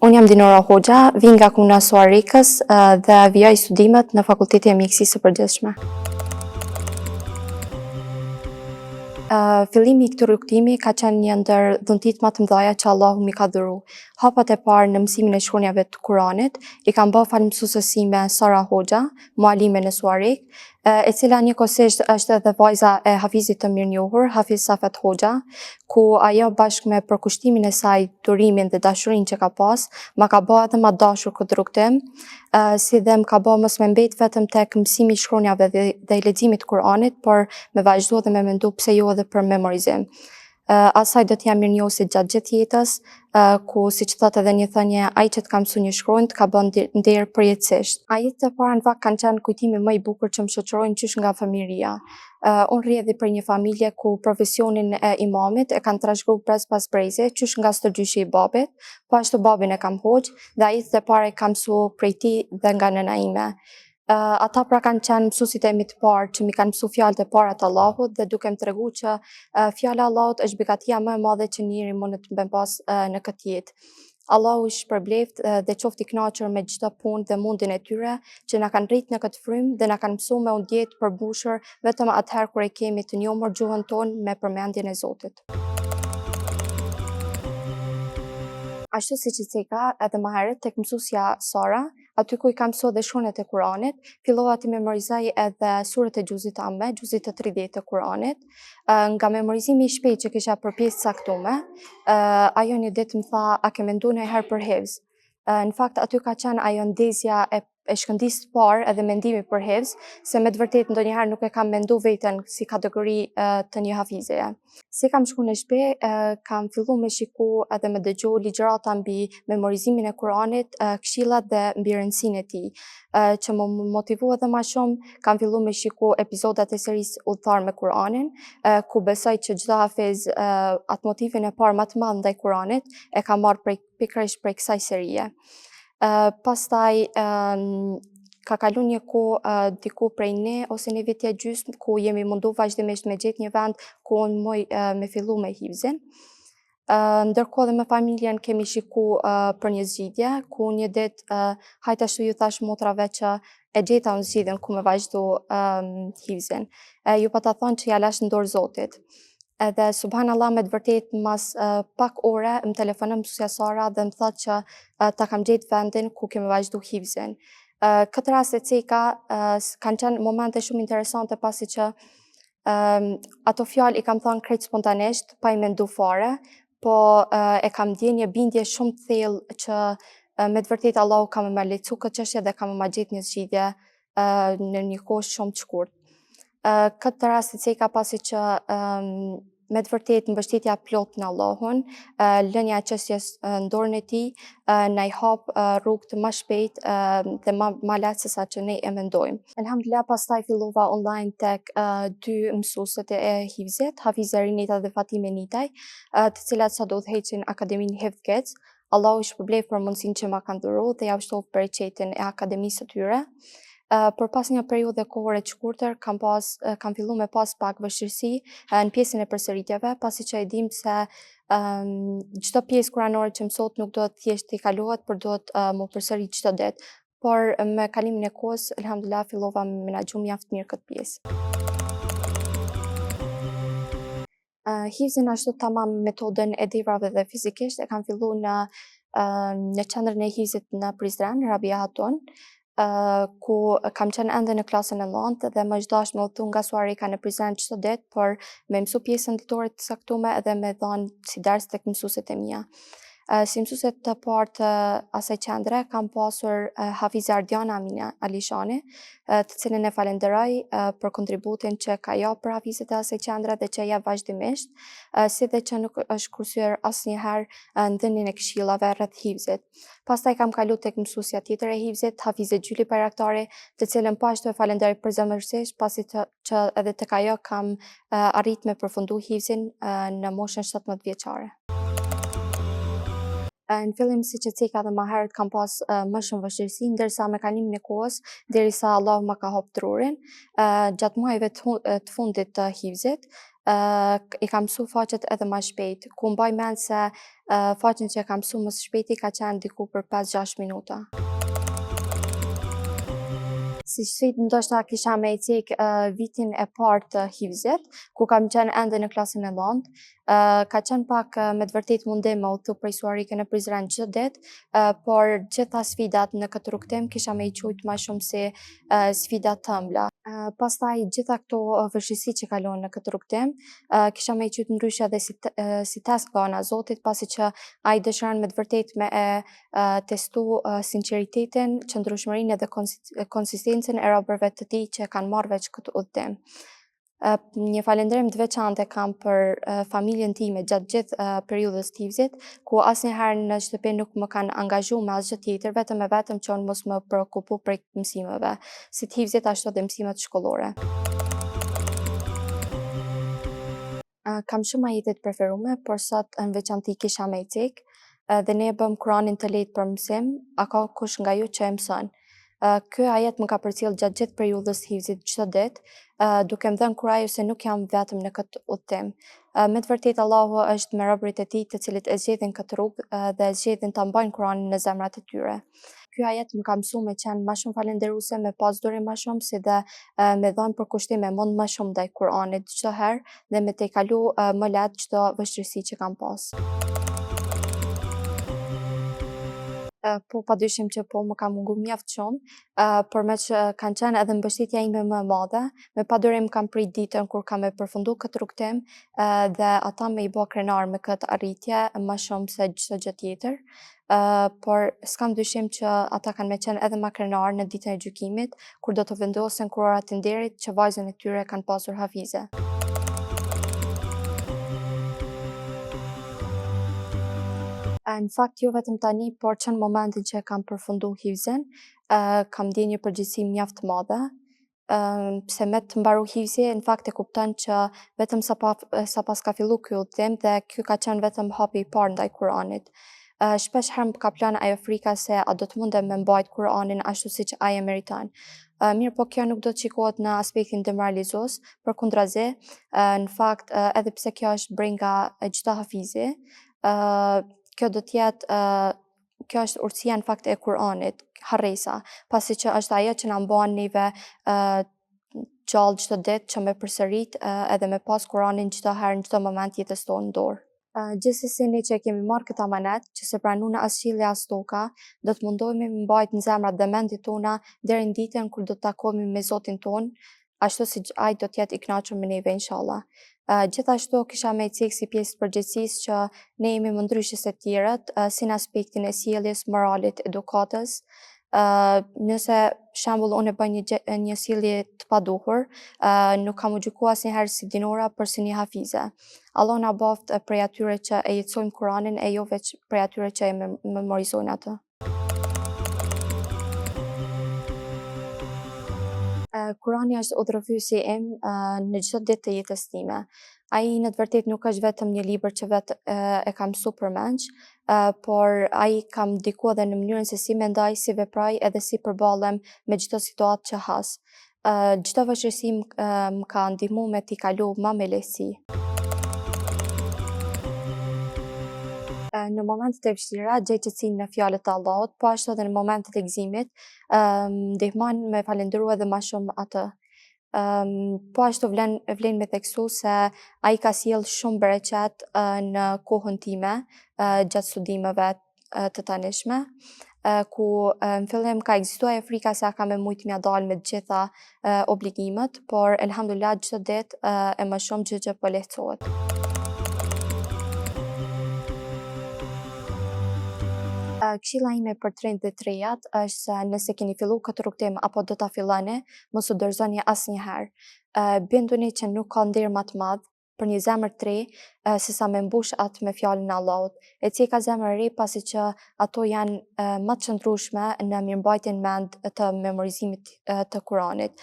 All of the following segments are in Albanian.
Unë jam Dinora Hoxha, vi nga Komuna e Suarikës dhe vijoj studimet në Fakultetin e Mjekësisë së Përgjithshme. Fillimi i këtij rrugtimi ka qenë një ndër dhuntit më të mëdha që Allahu mi ka dhuru. Hapat e parë në mësimin e shkronjave të Kuranit i kam bërë falëmësuesës sime Sara Hoxha, mualime në Suarik, e cila njëkohësisht është edhe vajza e hafizit të mirënjohur, Hafiz Safet Hoxha, ku ajo bashkë me përkushtimin e saj, durimin dhe dashurinë që ka pas, ma ka bërë edhe më dashur këtë rrugtim, si dhe më ka bërë mos me mbet vetëm tek mësimi i shkronjave dhe i leximit të Kuranit, por me vazhdu dhe me mendu pse jo edhe për memorizim. Asaj do t'jam mirënjohësi gjatë gjithë jetës, ku siç thotë edhe një thënie, ai që t'ka mësuar një shkronjë t'ka bën nder përjetësisht. Ajetet e para në fakt kanë qenë kujtimi më i bukur që më shoqërojnë qysh nga familja. Unë rrjedhi për një familje ku profesionin e imamit e kanë trashëguar brez pas brezi, qysh nga stërgjyshi i babit, po ashtu babin e kam hoq, dhe ajetet e para i kam mësuar prej tij dhe nga nëna ime. Ata pra kanë qenë mësuesit e mi të parë që mi kanë mësu fjalët e para të Allahut dhe duke më tregu që fjala e Allahut është begatia më e madhe që njeri mund të më pas në këtë jetë. Allahu i shpërbleft dhe qoftë i kënaqur me çdo punë dhe mundin e tyre që na kanë rrit në këtë frymë dhe na kanë mësuar me u ndjetë përmbushur vetëm atëherë kur e kemi të njohur gjuhën tonë me përmendjen e Zotit. Ashtu siç i ceka edhe më herët tek mësuesja Sara, aty ku i kam mësuar dhe shkronjat e Kuranit, fillova të memorizoj edhe surët e gjuzit amme, gjuzit të 30 të Kuranit. Nga memorizimi i shpejt që kisha për pjesë caktume, ajo një ditë më tha, a ke menduar ndonjëherë për hifz? Në fakt aty ka qenë ajo ndezja e shkëndisë të parë edhe mendimi për hifz, se me të vërtetë ndonjëherë nuk e kam mendu veten si kategori të një hafizeje. Si kam shku në shtëpi, kam fillu me shiku edhe me dëgju ligjërata mbi memorizimin e Kuranit, këshillat dhe mbi rëndësinë e tij. Që më motivu edhe më shumë, kam fillu me shiku epizodat e serisë Udhëtar me Kuranin, ku besoj që çdo hafiz atë motivin e parë më të madh ndaj Kuranit e ka marrë pikërisht prej kësaj serie. Pastaj ka kalu një kohë diku prej ne ose një vit e gjysmë ku jemi mundu vazhdimisht me gjetë një vend ku unë muj me fillu me hifzin. Ndërkohë dhe me familjen kemi shiku për një zgjidhje, ku një ditë hajt ashtu ju thash motrave që e gjeta unë zgjidhjen ku me vazhdu hifzin. Ju pa ta thonë që ja lash në dorë Zotit. Edhe subhanallah me të vërtetë mas pak ore më telefonon mësuesja Sara dhe më thotë që ta kam gjetë vendin ku kemi vazhdu hifzin. Këtë rast e ceka kanë qenë momente shumë interesante pasi që ato fjalë i kam thënë krejt spontanisht, pa i mendu fare, po e kam ndjenjë bindje shumë të thellë që me të vërtetë Allahu ka më lecu këtë çështje dhe ka më gjetë një zgjidhje në një kohë shumë të shkurtë. Këtë rast e ceka pasi që me të vërtetë mbështetja plot në Allahun, lënia e çështjes në dorën e tij, na i hap rrugë të më shpejt dhe më lehtë se sa që ne e mendojmë. Elhamdulillah pastaj fillova online tek dy mësuesit e hifzit, Hafiz Rinita dhe Fatime Nitaj, të cilat sot udhëheqin Akademinë Hifz Kids. Allahu i shpërbleft për mundësinë që ma kanë dhuru dhe ja ushtov bereqetin e akademisë së tyre. Por pas një periudhe kohore të shkurtër kam fillu me pas pak vështirësi në pjesën e përsëritjeve, pasi që e dim se çdo pjesë kuranore që mësohet nuk do të thjesht i kalohet, por do të më përsërit çdo ditë. Por me kalimin e kohës, elhamdulillah fillova me menaxhu mjaft mirë këtë pjesë. Hifzin ashtu tamam metodën e devrave dhe fizikisht e kam fillu në qendrën e hifzit në Prizren, në Rabia Hatun, ku kam qenë ende në klasën e 9 dhe më zgdash me udhëtu nga Suarika në Prizren çdo ditë, por me mësu pjesën ditore të saktume edhe me dhënë si ders tek mësuesit e mia. Si mësuese të parë të asaj qendre kam pasur Hafize Ardiana Amina Alishani, të cilën e falenderoj për kontributin që ka jap për hafizet e asaj qendre dhe që jep vazhdimisht, si dhe që nuk është kursyer asnjëherë në dhënien e këshillave rreth hifzit. Pastaj kam kalu tek mësuesja tjetër e hifzit, Hafize Gjyli Bayraktari, të cilën po ashtu e falenderoj përzemërsisht pasi që edhe tek ajo kam arrit me përfundu hifzin në moshën 17 vjeçare. Në fillim siç e ceka edhe më herët kam pas më shumë vështirësi, ndërsa me kalimin e kohës, derisa Allahu ma ka hap trurin, gjatë muajve të fundit të hifzit, i kam mësu faqet edhe ma shpejt, ku mbaj mend se faqen që e kam mësu më së shpejti ka qenë diku për 5-6 minuta. Si sfidë ndoshta kisha me i cek vitin e parë të hifzit, ku kam qenë ende në klasën e dhëntë. Ka qenë pak me të vërtet mundim me u thu prej suarike në Prizren çdo ditë, por gjitha sfidat në këtë rrugtim kisha me i qujtë ma shumë si sfida të ëmbla. Pastaj gjitha këto vështirësi që kalon në këtë rrugtim, kisha me i qujtë ndryshe edhe si test nga ana Zotit, pasi që ai dëshiron me të vërtet me testu sinqeritetin, qëndrueshmërinë edhe konsistencën e robërve të tij që kanë marrë veç këtë udhtim. Një falënderim të veçantë kam për familjen time gjatë gjithë periudhës të hifzit, ku asnjëherë në shtëpi nuk më kanë angazhu me asgjë tjetër, vetëm e vetëm që unë mos më preokupu prej mësimeve, si të hifzit ashtu edhe mësimet shkollore. Kam shumë ajete të preferume, por sot në veçanti kisha me i cek, dhe ne e bëm Kur'anin të lehtë për mësim, a ka kush nga ju që e mëson? Ky ajet më ka përcjell gjatë gjithë periudhës së hifzit çdo ditë, duke më dhënë kurajë se nuk jam vetëm në këtë udhtim. Me të vërtetë Allahu është me robërit e tij të cilët e zgjedhin këtë rrugë dhe e zgjedhin ta mbajnë Kur'anin në zemrat e tyre. Ky ajet më ka mësu me qenë ma shumë falënderuese, me pas durim ma shumë, si dhe me dhënë përkushtim me mund ma shumë ndaj Kur'anit çdo herë dhe me te kalu më lehtë çdo vështirësi që kam pas. Po, padyshim që po, më ka mungu mjaft shumë, por me që kanë qenë edhe mbështetja ime më e madhe, me padurim kam prit ditën kur kam e përfundu këtë rrugtim dhe ata me i bë krenar me këtë arritje më shumë se çdo gjë tjetër. Por s'kam dyshim që ata kanë me qenë edhe më krenar në ditën e gjykimit, kur do të vendosen kurorat e nderit që vajzën e tyre kanë pasur hafize. Në fakt jo vetëm tani, por që në momentin që e kam përfundu hifzin, kam ndjenjë një përgjegjësi mjaft të madhe, pse me të mbaru hifzi, në fakt e kupton që vetëm sa pas ka fillu ky udhtim dhe ky ka qenë vetëm hapi i parë ndaj Kur'anit. Shpesh herë më ka plan ajo frika se a do të mundem me mbajt Kur'anin ashtu siç ai e meriton. Mirë po kjo nuk do të shikohet në aspektin demoralizues, përkundrazi, në fakt edhe pse kjo është brenga e çdo hafizi, kjo do t'jetë, kjo është urtësia në fakt e Kur'anit, harresa, pasi që është ajo që na mban neve gjallë çdo ditë që me përsërit edhe me pas Kur'anin çdo herë në çdo moment jetës tonë në dorë. Gjithsesi ne që e kemi marrë këtë amanet, që se pranuna as qielli as toka, do të mundohemi me mbajt në zemrat dhe mendjet tona deri në ditën kur do të takohemi me Zotin ton, ashtu si ai do të jetë i kënaqur me neve inshallah. Gjithashtu kisha me i cek si pjesë të përgjegjësisë që ne jemi më ndryshe se tjerët, si në aspektin e sjelljes, moralit, edukatës. Nëse shembull unë e bëj një sjellje të paduhur, nuk kam u gjyku asnjëherë si dinora për si një hafize. Allah na boft prej atyre që e jetësojmë Kur'anin e jo veç prej atyre që e memorizojnë atë. Kurani është udhërrëfyesi im në çdo ditë të jetës time. Ai në të vërtetë nuk është vetëm një libër që vetë e kam mësu përmendsh, por ai ka ndiku edhe në mënyrën se si mendoj, si veproj edhe si përballem me çdo situatë që has. Çdo vështirësi më ka ndihmu me t'i kalu ma me lehtësi. Në momentet e vështira gjej qetësinë në fjalët e Allahut, po ashtu edhe në momentet e gëzimit, ndihmon me falendëru edhe ma shumë atë. Po ashtu vlen me theksu se ai ka sjell shumë bereqet në kohën time, gjatë studimeve të tanishme, ku në fillim ka ekzistu ajo frika se a kam e mujt m'ja dal me të gjitha obligimet, por elhamdulillah çdo ditë e më shumë çdo gjë po lehtësohet. Këshilla ime për të rinjt dhe të rejat është se nëse keni fillu këtë rrugtim apo do ta filloni, mos u dorëzoni asnjëherë. Binduni që nuk ka nder më të madh për një zemër të re se sa me mbush atë me fjalën e Allahut. E ceka zemër e re pasi që ato janë më të qëndrueshme në mirëmbajtjen mend të memorizimit të Kuranit.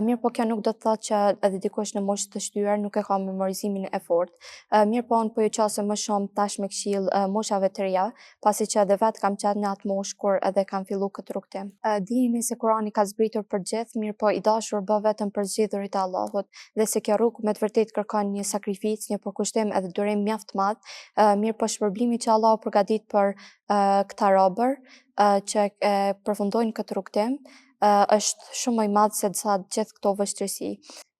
Mirë po kjo nuk do të thotë që edhe dikush në moshë të shtyrë nuk e ka memorizimin e fortë. Mirë po unë po ju qasem më shumë tash me këshill moshave të reja, pasi që edhe vetë kam qenë në atë moshë kur edhe kam fillu këtë rrugtim. Dijeni se Kurani ka zbritur për gjithë, mirë po i dashur bë vetëm për zgjedhurit e Allahut, dhe se kjo rrugë me të vërtetë kërkon një sakrificë, një përkushtim edhe durim mjaft madh, mirë po shpërblimi që Allah u përgatit për këta robër që e përfundojnë këtë rrugtim, është shumë më i madh se sa gjithë këto vështirësi.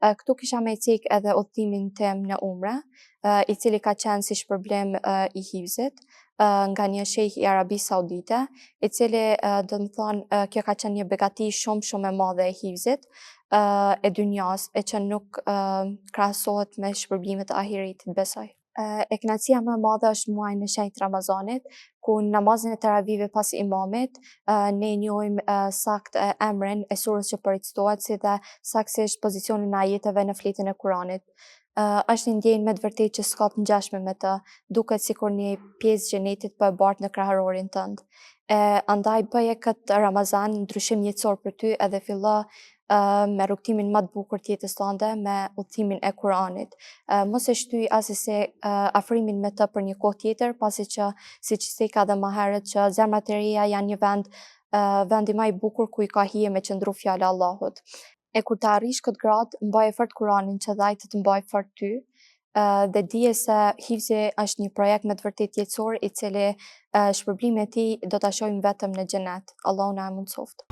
Këtu kisha me cik edhe udhëtimin tim në Umre, i cili ka qenë si shpërblim i hivzit, nga një shejh i Arabisë Saudite, i cili do të thonë kjo ka qenë një begati shumë e madhe e hivzit, e dynjas, e që nuk krahasohet me shpërblimet e ahiretit, besoj. E kënaqësia më e madhe është muaji në shenjtë Ramazanit, ku në namazin e teravive pas imamit, ne njohim saktë emrin e surës që përictohet, si dhe saktësisht pozicionin e ajeteve në fletën e Kuranit. Është një ndjenjë me të vërtetë që s'ka të ngjashme me të, duket sikur një pjesë xhenetit po e bart në krahërorin tënd. Andaj bëje këtë Ramazan ndryshim jetësor për ty edhe fillo me rrugtimin më të bukur të jetës tënde me udhëtimin e Kuranit. Mos e shtyj asnjëse afrimin me të për një kohë tjetër, pasi që siç theka edhe më herët që zemrat e reja janë një vendi më i bukur ku i ka hije me qëndru fjala e Allahut. E kur të arrish këtë gradë, mbaje fort Kuranin që dhe ai të mbajë fort ty, dhe dije se hifzi është një projekt me të vërtetë jetësor i cili shpërblimin e tij do ta shohim vetëm në xhenet. Allahu na e mundsoft.